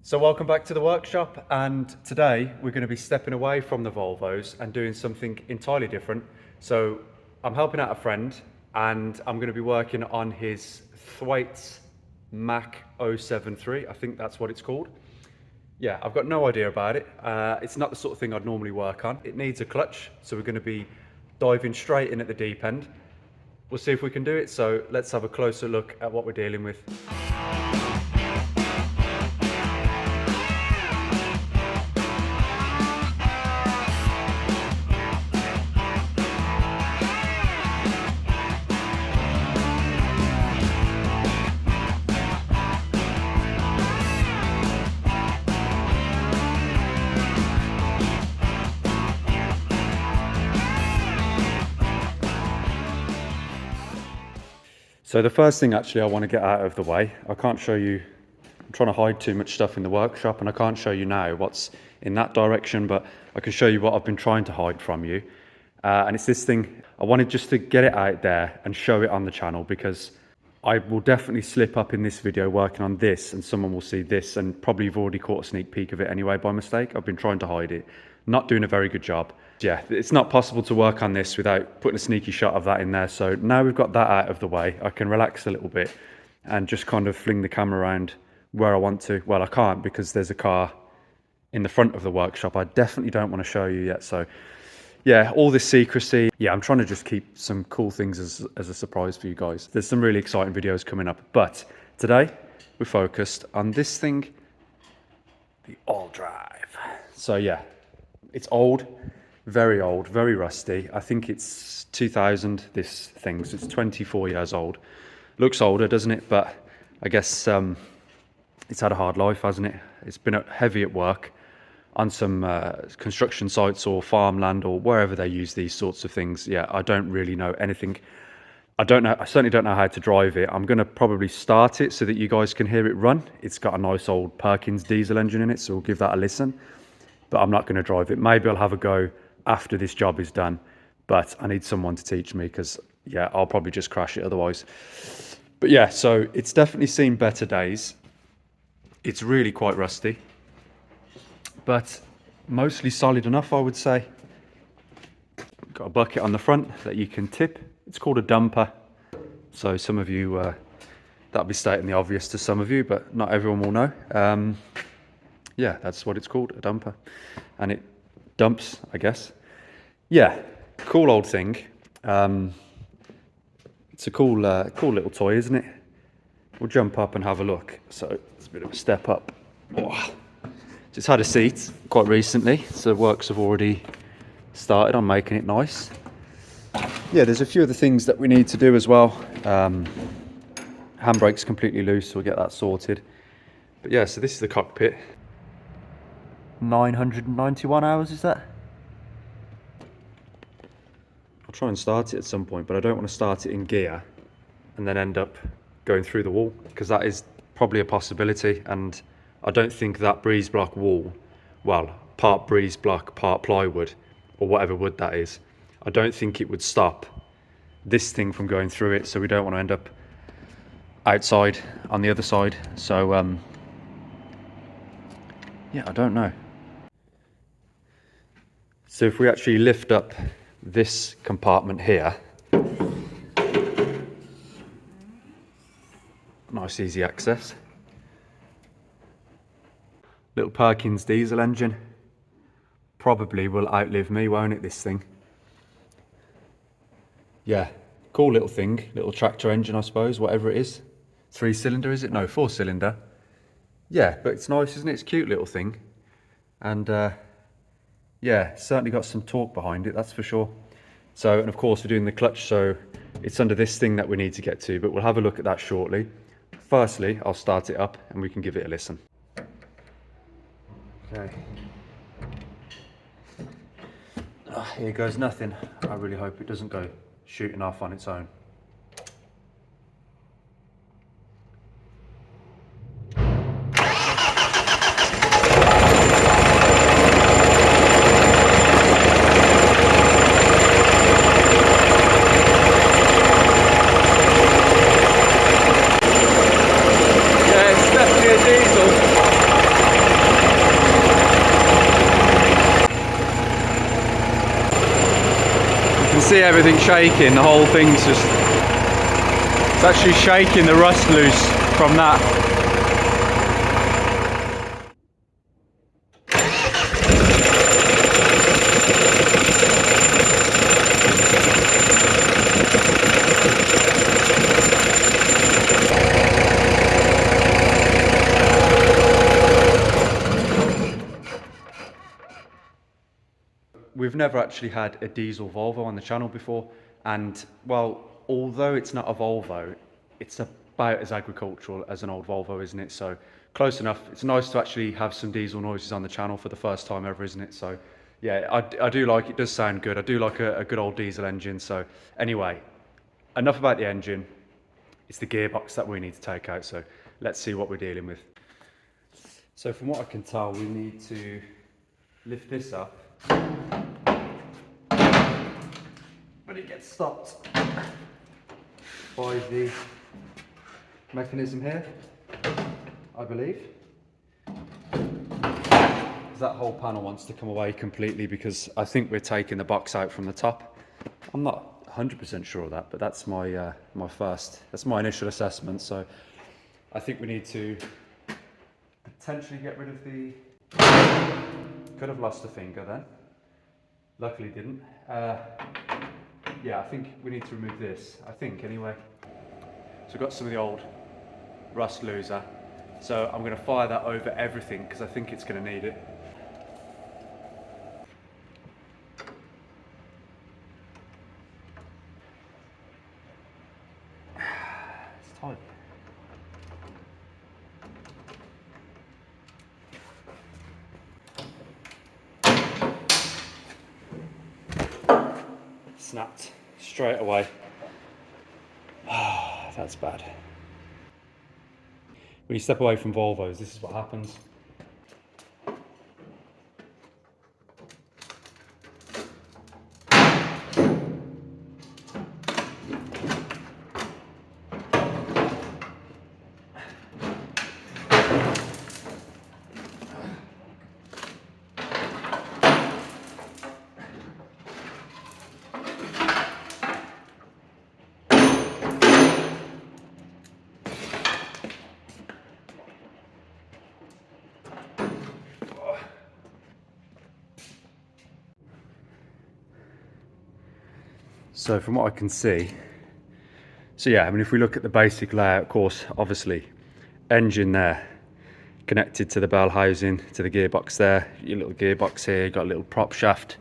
So welcome back to the workshop, and today we're going to be stepping away from the Volvos and doing something entirely different. So I'm helping out a friend and I'm going to be working on his Thwaites Mach 073. I think that's what it's called. Yeah, I've got no idea about it. It's not the sort of thing I'd normally work on. It needs a clutch, so we're going to be diving straight in at the deep end. We'll see if we can do it, so let's have a closer look at what we're dealing with. So the first thing actually I want to get out of the way, I can't show you, I'm trying to hide too much stuff in the workshop and I can't show you now what's in that direction, but I can show you what I've been trying to hide from you. And it's this thing, I wanted just to get it out there and show it on the channel, because I will definitely slip up in this video working on this and someone will see this, and probably you've already caught a sneak peek of it anyway by mistake. I've been trying to hide it, not doing a very good job. Yeah, it's not possible to work on this without putting a sneaky shot of that in there. So now we've got that out of the way, I can relax a little bit and just kind of fling the camera around where I want to. Well, I can't because there's a car in the front of the workshop I definitely don't want to show you yet. So yeah, all this secrecy. Yeah, I'm trying to just keep some cool things as a surprise for you guys. There's some really exciting videos coming up, but today we're focused on this thing, the all drive. So yeah, it's old. Very old, very rusty. I think it's 2000, this thing, so it's 24 years old. Looks older, doesn't it? But I guess it's had a hard life, hasn't it? It's been heavy at work on some construction sites or farmland or wherever they use these sorts of things. Yeah, I don't really know anything. I certainly don't know how to drive it. I'm going to probably start it so that you guys can hear it run. It's got a nice old Perkins diesel engine in it, so we'll give that a listen. But I'm not going to drive it. Maybe I'll have a go after this job is done, but I need someone to teach me, because yeah, I'll probably just crash it otherwise. But yeah, so it's definitely seen better days. It's really quite rusty, but mostly solid enough, I would say. Got a bucket on the front that you can tip. It's called a dumper. So some of you, that'll be stating the obvious to some of you, but not everyone will know. Yeah, that's what it's called, a dumper. And it dumps, I guess. Yeah, cool old thing. It's a cool little toy, isn't it? We'll jump up and have a look. So it's a bit of a step up. Oh. Just had a seat quite recently, so works have already started on making it nice. Yeah, there's a few other things that we need to do as well. Handbrake's completely loose, so we'll get that sorted. But yeah, so this is the cockpit. 991 hours, is that? I'll try and start it at some point, but I don't want to start it in gear and then end up going through the wall, because that is probably a possibility, and I don't think that breeze block wall, well, part breeze block, part plywood, or whatever wood that is, I don't think it would stop this thing from going through it, so we don't want to end up outside on the other side. So yeah, I don't know. So if we actually lift up this compartment here, nice easy access. Little Perkins diesel engine. Probably will outlive me, won't it, this thing? Yeah, cool little thing. Little tractor engine, I suppose, whatever it is. 3-cylinder, is it? No, 4-cylinder. Yeah, but it's nice, isn't it? It's a cute little thing. And yeah, certainly got some torque behind it, that's for sure. So, and of course we're doing the clutch, so it's under this thing that we need to get to, but we'll have a look at that shortly. Firstly, I'll start it up and we can give it a listen. Okay. Oh, here goes nothing. I really hope it doesn't go shooting off on its own. Yeah, it's definitely a diesel. see everything shaking, the whole thing's just, it's actually shaking the rust loose from that. We've never actually had a diesel Volvo on the channel before, and well, although it's not a Volvo, it's about as agricultural as an old Volvo, isn't it? So close enough. It's nice to actually have some diesel noises on the channel for the first time ever, isn't it? So yeah, I do like it. It does sound good. I do like a good old diesel engine. So anyway, enough about the engine. It's the gearbox that we need to take out. So let's see what we're dealing with. So from what I can tell, we need to lift this up. But it gets stopped by the mechanism here, I believe. That whole panel wants to come away completely because I think we're taking the box out from the top. I'm not 100% sure of that, but that's my that's my initial assessment. So I think we need to potentially get rid of the, could have lost a finger then. Luckily didn't. Yeah, I think we need to remove this, I think anyway. So we've got some of the old rust loser. So I'm going to fire that over everything because I think it's going to need it. It's tight. Snapped straight away. That's bad. When you step away from Volvos, this is what happens. So from what I can see, so yeah, I mean, if we look at the basic layout, of course, obviously, engine there, connected to the bell housing, to the gearbox there, your little gearbox here, you've got a little prop shaft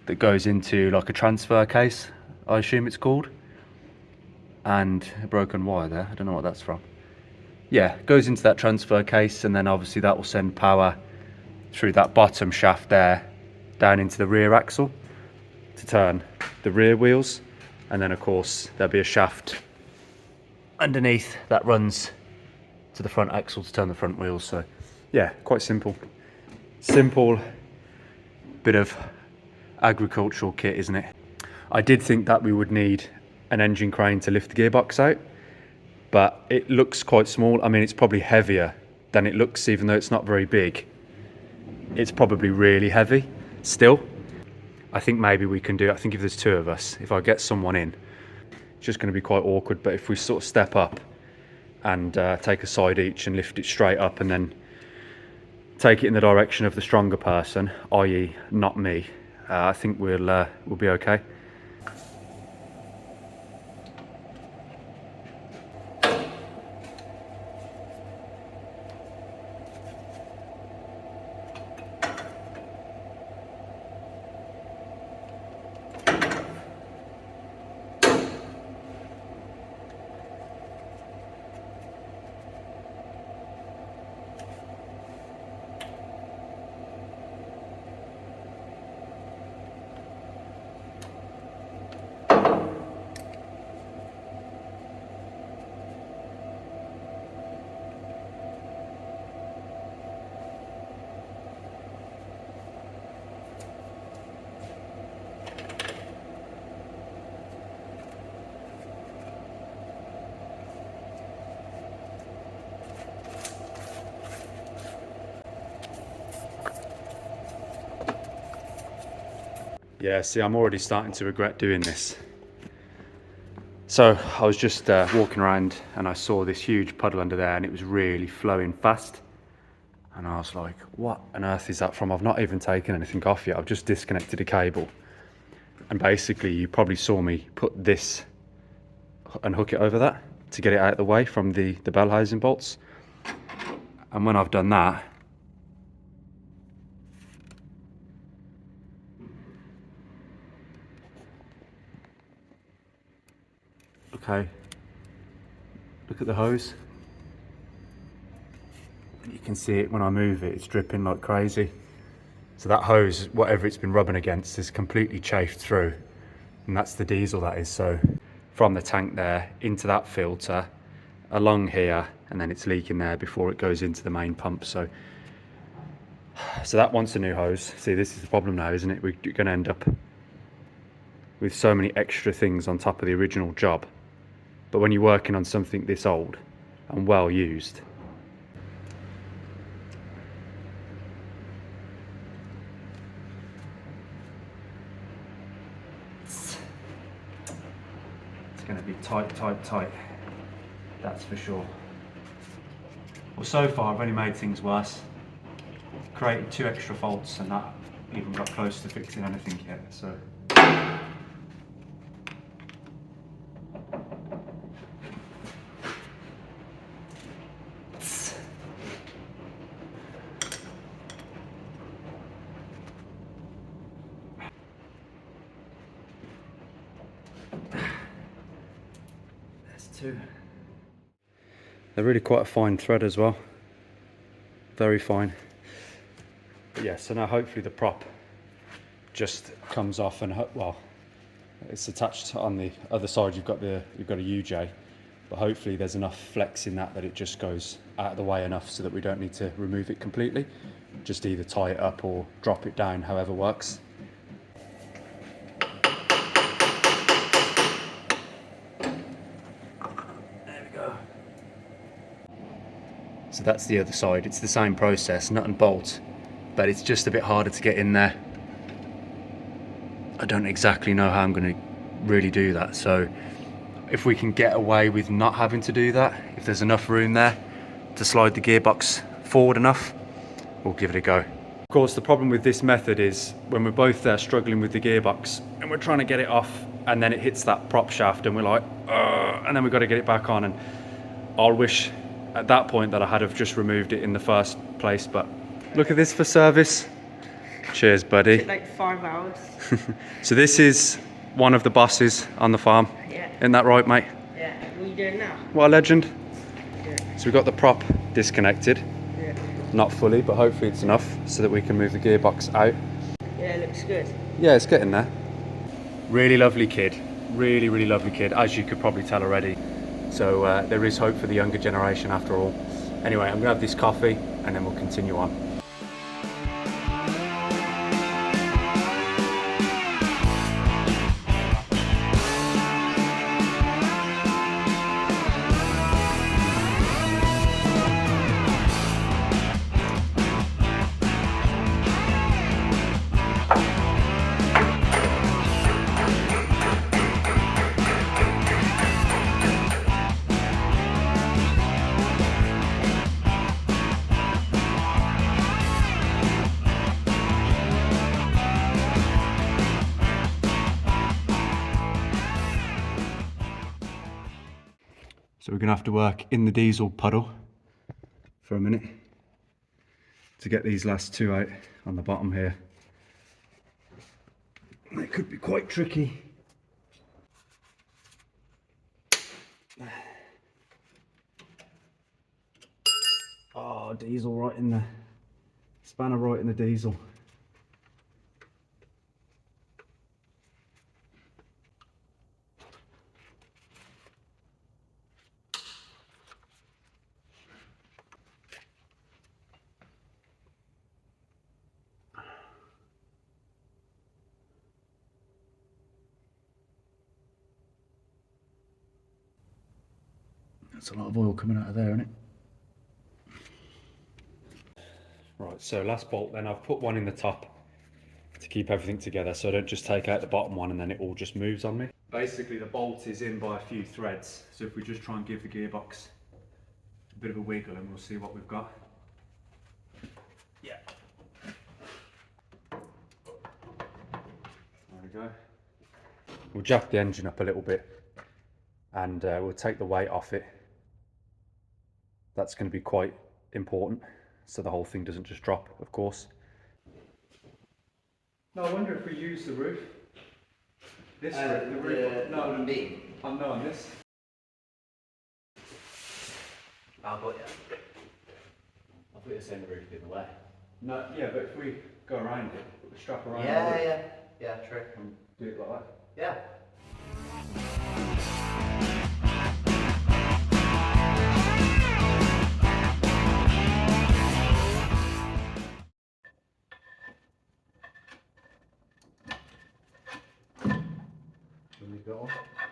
that goes into like a transfer case, I assume it's called, and a broken wire there, I don't know what that's from. Yeah, goes into that transfer case, and then obviously that will send power through that bottom shaft there, down into the rear axle to turn the rear wheels, and then of course there'll be a shaft underneath that runs to the front axle to turn the front wheels. So yeah, quite simple bit of agricultural kit, isn't it? I did think that we would need an engine crane to lift the gearbox out, but it looks quite small. I mean, it's probably heavier than it looks, even though it's not very big. It's probably really heavy still. I think maybe we can do it. I think if there's two of us, if I get someone in, it's just going to be quite awkward. But if we sort of step up and take a side each and lift it straight up and then take it in the direction of the stronger person, i.e. not me, I think we'll be okay. Yeah, see, I'm already starting to regret doing this. So I was just walking around and I saw this huge puddle under there and it was really flowing fast. And I was like, what on earth is that from? I've not even taken anything off yet. I've just disconnected a cable. And basically you probably saw me put this and hook it over that to get it out of the way from the bell housing bolts. And when I've done that, okay, look at the hose. You can see it when I move it, it's dripping like crazy. So that hose, whatever it's been rubbing against, is completely chafed through. And that's the diesel, that is. So from the tank there into that filter, along here, and then it's leaking there before it goes into the main pump. So that wants a new hose. See, this is the problem now, isn't it? We're going to end up with so many extra things on top of the original job. But when you're working on something this old and well used, it's going to be tight. That's for sure. Well, so far I've only made things worse. Created 2 extra faults and not even got close to fixing anything yet. So there's 2. They're really quite a fine thread as well. Very fine. But yeah, so now hopefully the prop just comes off and, well, it's attached on the other side. You've got a UJ, but hopefully there's enough flex in that it just goes out of the way enough so that we don't need to remove it completely. Just either tie it up or drop it down, however works. There we go. So that's the other side. It's the same process, nut and bolt, but it's just a bit harder to get in there. I don't exactly know how I'm going to really do that. So if we can get away with not having to do that, if there's enough room there to slide the gearbox forward enough, we'll give it a go. Of course, the problem with this method is when we're both there struggling with the gearbox and we're trying to get it off, and then it hits that prop shaft and we're like, and then we've got to get it back on. And I'll wish at that point that I had have just removed it in the first place. But look at this for service. Cheers, buddy. Took like 5 hours. So this is one of the bosses on the farm. Yeah. Isn't that right, mate? Yeah. What are you doing now? What a legend. Yeah. So we've got the prop disconnected. Yeah. Not fully, but hopefully it's enough so that we can move the gearbox out. Yeah, it looks good. Yeah, it's getting there. Really lovely kid. Really lovely kid, as you could probably tell already. So there is hope for the younger generation after all. Anyway, I'm gonna have this coffee and then we'll continue on. So we're gonna have to work in the diesel puddle for a minute to get these last 2 out on the bottom here. It could be quite tricky. Oh, diesel right in the spanner, right in the diesel. That's a lot of oil coming out of there, isn't it? Right, so last bolt then, I've put one in the top to keep everything together so I don't just take out the bottom one and then it all just moves on me. Basically the bolt is in by a few threads, so if we just try and give the gearbox a bit of a wiggle and we'll see what we've got. Yeah. There we go. We'll jack the engine up a little bit and we'll take the weight off it. That's going to be quite important so the whole thing doesn't just drop, of course. No, I wonder if we use the roof. This roof, the roof. No, on this. I thought you were saying the roof the other way. No, yeah, but if we go around it, we strap around the roof. Yeah, true. And do it like that. Yeah.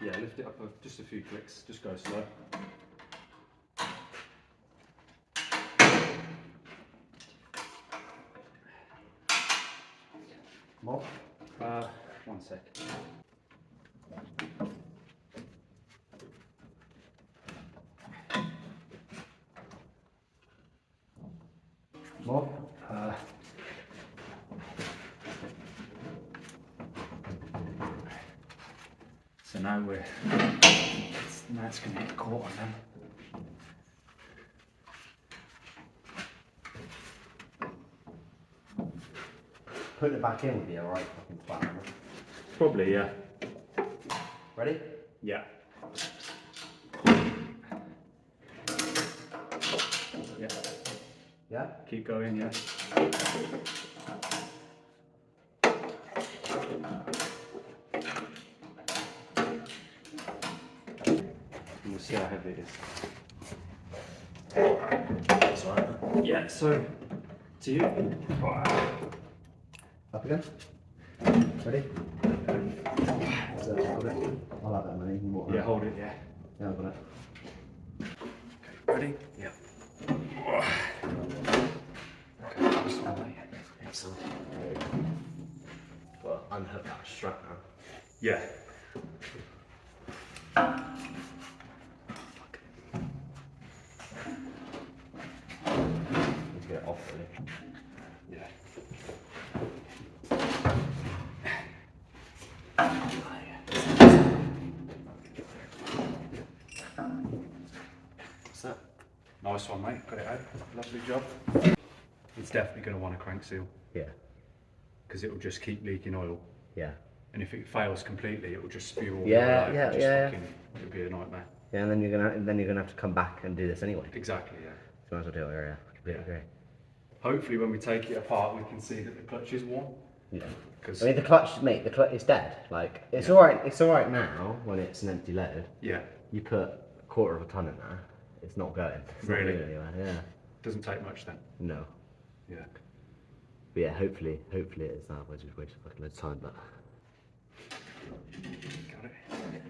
Yeah, lift it up just a few clicks, just go slow. More? 1 sec. More? So now it's going to get caught on them. Putting it back in would be a right fucking twat. Probably, yeah. Ready? Yeah. Yeah. Yeah? Keep going, yeah. We'll see how heavy it is. That's right. Yeah, so to you. Up again. Ready? So, got it. I'll have that money. Yeah, hold it, yeah. Yeah, I've got it. Ready? Yeah. Okay, this one, mate. Excellent. Well, unhook that strap now. Yeah. Need to get it off really. Yeah. What's that? Nice one, mate. Got it out. Lovely job. It's definitely going to want a crank seal Yeah. because it will just keep leaking oil. Yeah. And if it fails completely, it will just spew all Yeah, the oil out. yeah, Just yeah, fucking, it'll be a nightmare. Yeah, and then you're gonna have to come back and do this anyway. Exactly, yeah. So might as well do it, yeah. Completely agree. Hopefully when we take it apart, we can see that the clutch is warm. Yeah. Because I mean, the clutch is dead. Like, it's alright. It's alright now when it's an empty load. yeah, You put a quarter of a ton in there, it's not going. It's Really? not going anywhere. Yeah. doesn't take much then. No. Yeah. But yeah, hopefully it is that. We're just wasting fucking loads of time, but. Got it.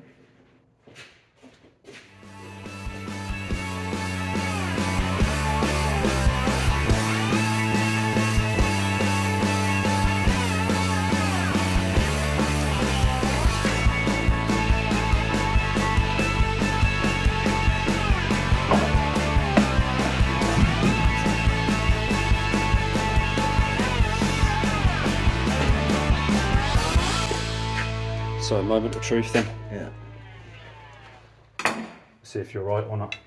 So, moment of truth then. Yeah. See if you're right or not.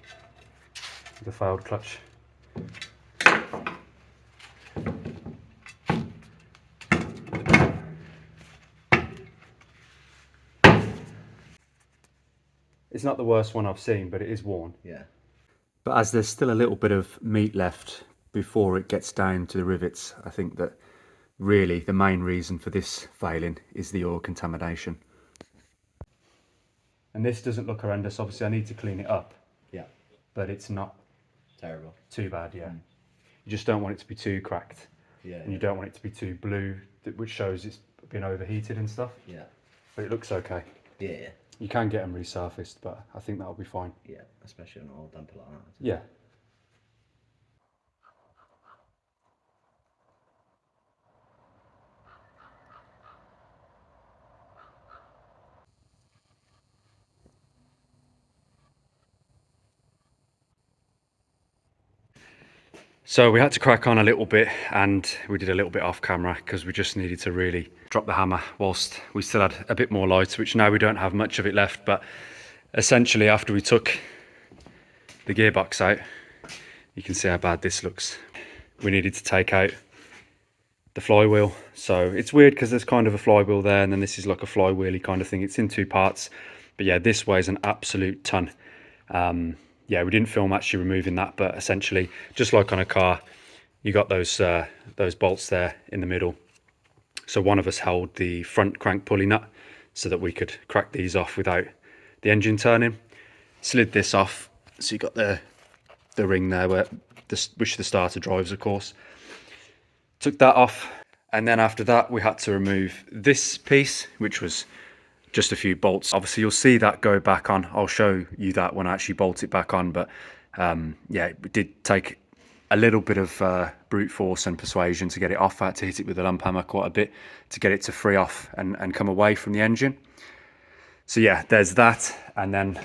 The failed clutch. It's not the worst one I've seen, but it is worn. Yeah. But as there's still a little bit of meat left before it gets down to the rivets, I think that really the main reason for this failing is the oil contamination. And this doesn't look horrendous. Obviously, I need to clean it up, Yeah. but it's not Terrible. too bad, yeah. You just don't want it to be too cracked, Yeah. and you don't want it to be too blue, which shows it's been overheated and stuff. Yeah. But it looks okay. Yeah. You can get them resurfaced, but I think that'll be fine. Yeah. Especially on an old dumper like that. Yeah. So we had to crack on a little bit, and we did a little bit off camera because we just needed to really drop the hammer whilst we still had a bit more light, which now we don't have much of it left. But essentially, after we took the gearbox out, you can see how bad this looks. We needed to take out the flywheel. So it's weird because there's kind of a flywheel there, and then this is like a flywheely kind of thing. It's in two parts, but yeah, this weighs an absolute ton. Yeah, we didn't film actually removing that, but essentially, just like on a car, you got those bolts there in the middle. So one of us held the front crank pulley nut so that we could crack these off without the engine turning. Slid this off, so you got the ring there which the starter drives, of course. Took that off, and then after that we had to remove this piece, which was just a few bolts. Obviously you'll see that go back on. I'll show you that when I actually bolt it back on, but yeah, it did take a little bit of brute force and persuasion to get it off. I had to hit it with a lump hammer quite a bit to get it to free off and come away from the engine. So yeah, there's that, and then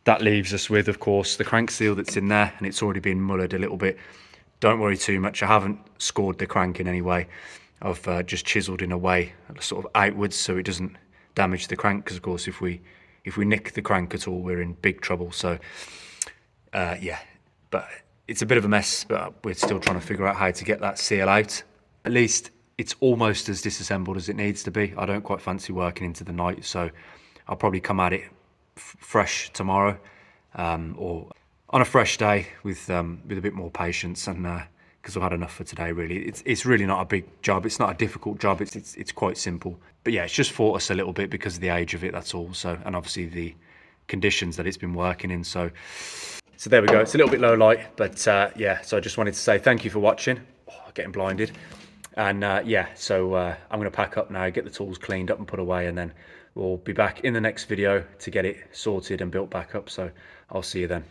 that leaves us with, of course, the crank seal that's in there, and it's already been mullered a little bit. Don't worry too much, I haven't scored the crank in any way. I've just chiseled in a way sort of outwards so it doesn't damage the crank, because of course if we nick the crank at all, we're in big trouble. So yeah, but it's a bit of a mess, but we're still trying to figure out how to get that seal out. At least it's almost as disassembled as it needs to be. I don't quite fancy working into the night, so I'll probably come at it fresh tomorrow, or on a fresh day with a bit more patience, and because I've had enough for today. Really, it's really not a big job. It's not a difficult job. It's quite simple. But yeah, it's just fought us a little bit because of the age of it. That's all. So, and obviously the conditions that it's been working in. So there we go. It's a little bit low light, but yeah. So I just wanted to say thank you for watching. Oh, getting blinded. And yeah, so I'm going to pack up now, get the tools cleaned up and put away, and then we'll be back in the next video to get it sorted and built back up. So I'll see you then.